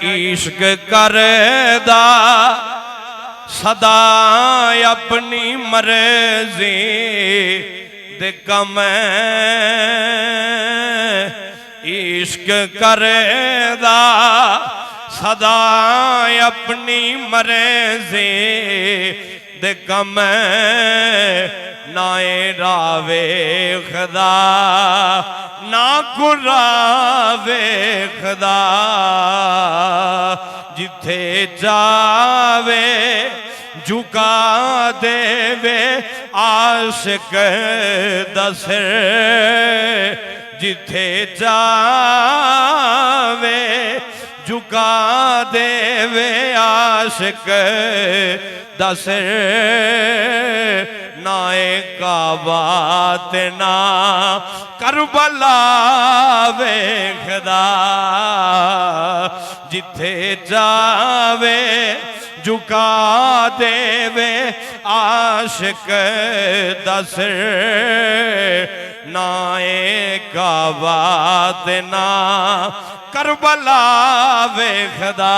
इश्क करदा सदा अपनी मर्जी दे कम इश्क करदा सदा अपनी मर्जी दे कम नाए रावे खदा ना कुरावे खदा जिथे जावे झुका देवे आशिक दसर जिथे जावे झुका देवे आशिक दसर नाए काबात ना करबला वेखदा जिथे जावे झुका देवे आशिक दसर नाए काबात ना करबला वेखदा।